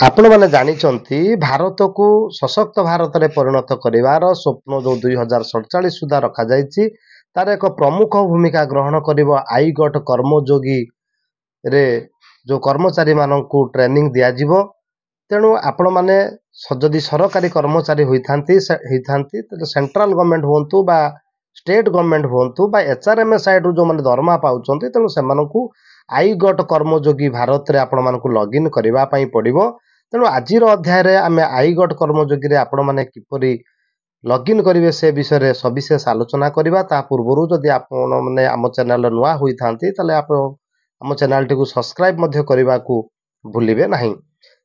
आपण मैंने जानी भारत को सशक्त भारत में परिणत कर स्वप्न जो 2047 सुधा रखा जाइए तार एक प्रमुख भूमिका ग्रहण कर आई गट कर्मयोगी रे जो कर्मचारी मान ट्रेनिंग दिज्व तेणु आपण मैंने जदि सरकारी कर्मचारी होती सेंट्रल गवर्नमेंट हूँ बा स्टेट गवर्नमेंट हूँ बा एचआरएम साइड जो मैंने दरमा पाँच तेणु से आई गट कर्मयोगी भारत में आपण मानक लॉगिन करने पड़ो। तेणु आज अध्याय आम आई गट कर्मयोगी आपण मैंने किपरि लॉगिन करेंगे से विषय सविशेष आलोचना करवा। ता पूर्व जदि आपने आम चैनल नुआ होती आप आम चैनल टी सब्सक्राइब करने को भूलिए ना।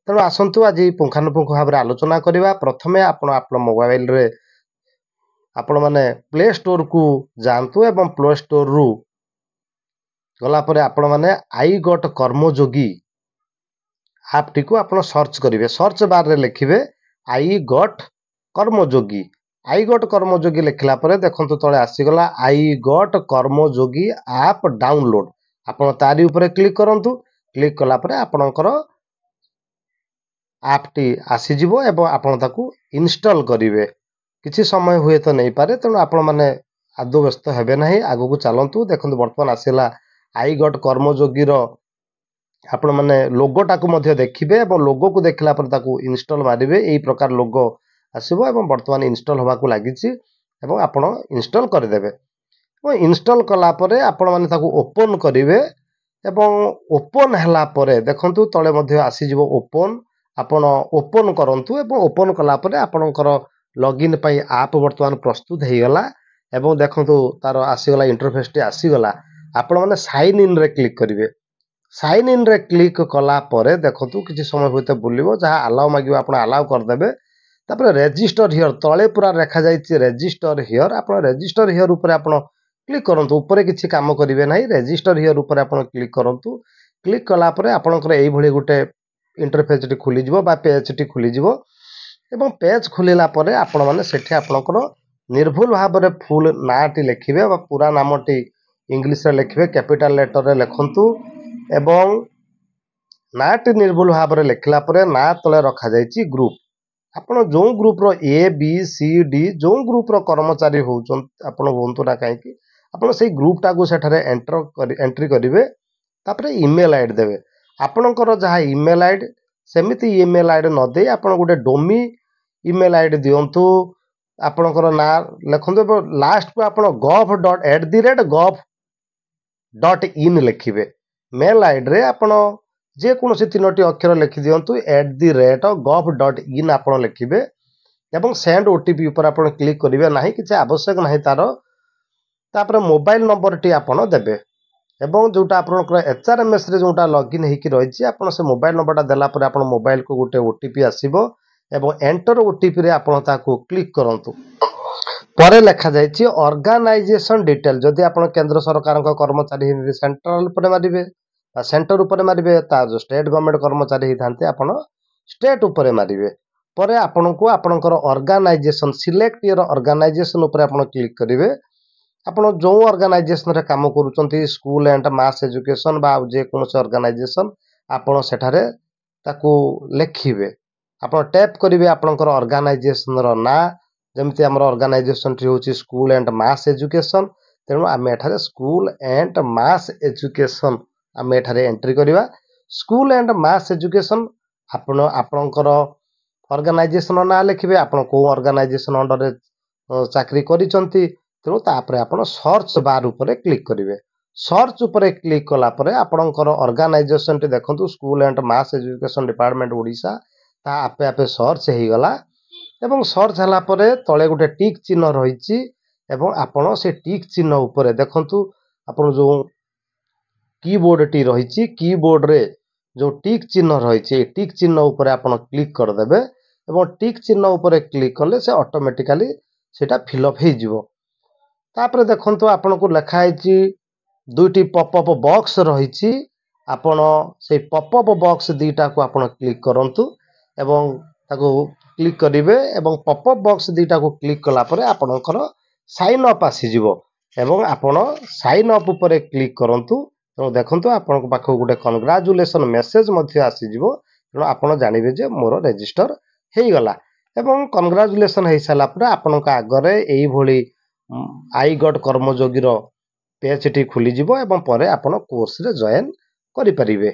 तेणु आसतु आज पुंखानुपुंख भाव में आलोचना करवा। प्रथमे आप मोबाइल रे आपण मैंने प्ले स्टोर को जातु एवं प्ले स्टोर रु गलापर आपण मैंने आई गट कर्मयोगी आप टी को आपण सर्च करेंगे। सर्च बार रे लिखिए आई गट कर्मयोगी। आई गट कर्मयोगी लिखला परे देखंतु तळे आसीगला आई गट कर्मयोगी आप डाउनलोड। आपण तारी ऊपर क्लिक करंतु। क्लिक कला परे आपणकर आप टी आसी जिवो एवं आपण ताकू इंस्टॉल करिवे। किछि समय हुए तो नहीं पारे तेणु आपण माने आदौ व्यस्त हेबे नहीं। आगु को चलंतु। देखंतु वर्तमान आसीला आई गट कर्मयोगी रो आपण माने लोगो टाकू मध्य देखिबे एवं लोगो को देखला पर ताकू इंस्टॉल मारिबे। एई प्रकार लोगो आसीबो एवं वर्तमान इंस्टॉल होबा को लागिछि एवं आपण इंस्टॉल कर देबे। एवं इंस्टॉल कला परे आपण माने ताकू ओपन करिवे एवं ओपन हला परे देखंतु तळे मध्य आसी जिवो ओपन। आपण ओपन करंतु एवं ओपन कला परे आपणकर लॉगिन पई आप वर्तमान प्रस्तुत हे गला एवं देखंतु तार आसीगला इंटरफेस टी आसीगला। आपण माने साइन इन रे क्लिक करिवे। साइन इन रे क्लिक कला परे देखंतु किछि समय होते बुलिवो जहा अलाउ मागिबो आपण अलाउ कर देबे। तापर रजिस्टर हियर तळे पूरा रेखा जाइछि रजिस्टर हियर। आपण रजिस्टर हियर ऊपर आपण क्लिक करंतु। ऊपर किछि काम करिवे नाही। रजिस्टर हियर ऊपर आपण क्लिक करंतु। क्लिक कला परे आपणकर एई भଳି गुटे इंटरफेस टी खुली जिवो बा पेज टी खुली जिवो एवं पेज खुलिला परे आपण माने सेठी आपणकर निर्भुल भाव रे फुल नाटी लिखिबे बा पूरा नामटी इंग्लिश रे लिखिबे कैपिटल लेटर रे लिखंतु एवं नाटी निर्भुल भाव रे लिखला परे ना तळे रखा जाइछि ग्रुप। आपण जो ग्रुप रो ए बी सी डी जो ग्रुप रो कर्मचारी होउछन आपण होंतु ना काहे कि आपण सेही ग्रुप टा को सेठारे एंट्री करिवे। तापरे ईमेल आईडी देबे। आपणकर जहा ईमेल आईडी सेमिति ईमेल आईडी न दे आपण गुटे डोमी ईमेल आईडी दियंतु। आपणकर ना लिखंतु लास्ट को आपण gov.gov.in लिखिबे। मेल आईडी रे आपण जे कोनोसी तीनोटी अक्षर लिखि दियंतु @gov.in आपण लिखिबे एवं सेंड ओटीपी ऊपर आपण क्लिक करिवे नाही। किछि आवश्यक नाही तार। तापर मोबाइल नंबर टी आपण देबे एवं जोटा आपनकर एचआरएमएस रे जोटा लॉगिन हेकि रहिछि आपण से मोबाइल नंबर टा देला पर आपण मोबाइल को गुटे ओटीपी आसीबो एवं एंटर ओटीपी रे आपण ताको क्लिक करंतु। परे लिखा जाइछि ऑर्गेनाइजेशन डिटेल। जदि आपण केंद्र सरकार का कर्मचारी हिंदी सेंट्रल ऊपर मारिबे सेंटर ऊपर मारिबे ता जो स्टेट गवर्नमेंट कर्मचारी हिथांते आपण स्टेट ऊपर मारिबे। परे आपण को आपनकर ऑर्गेनाइजेशन सिलेक्ट योर ऑर्गेनाइजेशन ऊपर आपण क्लिक करिवे। आपण जो ऑर्गेनाइजेशन रे काम करूचंती स्कूल एंड मास एजुकेशन बा जे कोनोसी ऑर्गेनाइजेशन आपण सेठारे ताकू लिखिबे। आपण टैप करिवे आपनकर ऑर्गेनाइजेशन रो ना जेमति हमर ऑर्गेनाइजेशन टी होची स्कूल एंड मास एजुकेशन। तेणु आम एठारे स्कूल एंड मास एजुकेशन आम एठारे एंट्री करिवा। स्कूल एंड मास एजुकेशन आपण आपनकर ऑर्गेनाइजेशन ना लिखिबे। आपण को ऑर्गेनाइजेशन अंडर रे चाकरी करिसंती तेणु तापरे आपण सर्च बार ऊपर क्लिक करिवे। सर्च ऊपर क्लिक कला परे आपनकर ऑर्गेनाइजेशन टी देखंतु school and mass education department Odisha ता आपे आपे सर्च हे गला एवं सर्च हला परे तळे गुटे टिक चिन्ह रहिछि एवं आपण से टिक चिन्ह ऊपर देखंतु आपण जो कीबोर्ड टी रहिछि कीबोर्ड रे जो टिक चिन्ह रहिछि टिक चिन्ह ऊपर आपण क्लिक कर देबे एवं टिक चिन्ह ऊपर क्लिक करले से ऑटोमेटिकली सेटा फिल अप हे जिवो। तापरे देखंतु आपण को लिखा आइछि दुईटी पॉपअप बॉक्स रहिछि। आपण से पॉपअप बॉक्स दीटा को आपण क्लिक करंतु एवं ताको क्लिक करिवे एवं पॉपअप बॉक्स दीटा को क्लिक कला परे आपणकर साइन अप आसी जिवो एवं आपण साइन अप ऊपर क्लिक करंतु। तो देखंतु आपण पाखो गुटे कांग्रेचुलेशन मेसेज मध्ये आसी जिवो। ତେଣୁ ଆପଣ ଜାଣିବେ ଯେ ମୋର ରେଜିଷ୍ଟର ହେଇଗଲା ଏବଂ କଂଗ୍ରାଚୁଲେସନ୍ ହେଇସାରିଲା ପରେ ଆପଣଙ୍କ ଆଗରେ ଏଇଭଳି ଆଇ ଗଟ୍ କର୍ମଯୋଗୀର ପେଜ୍ଟି ଖୋଲିଯିବ ଏବଂ ପରେ ଆପଣ କୋର୍ସରେ ଜଏନ୍ କରିପାରିବେ।